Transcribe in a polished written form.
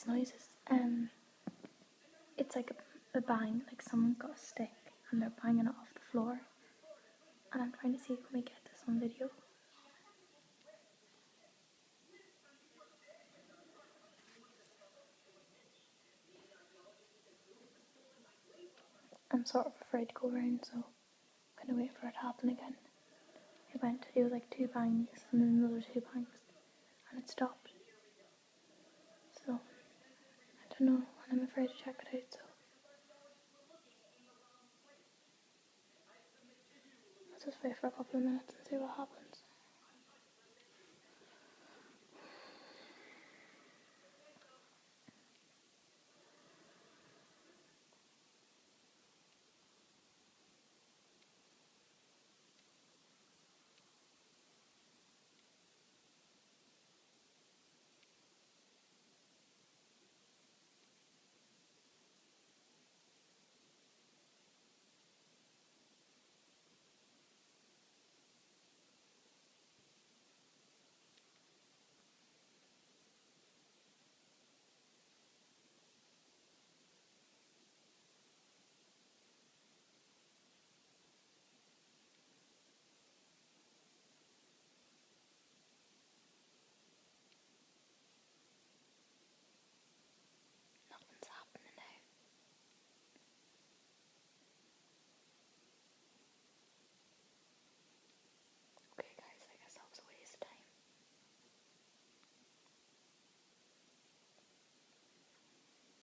noise is it's like a bang, like someone's got a stick and they're banging it off the floor. And I'm trying to see if we get this on video. I'm sort of afraid to go around, so I'm kind of waiting for it to happen again. It went to do like 2 bangs and then another 2 bangs and it stopped. So I don't know, and I'm afraid to check it out, so let's just wait for a couple of minutes and see what happens.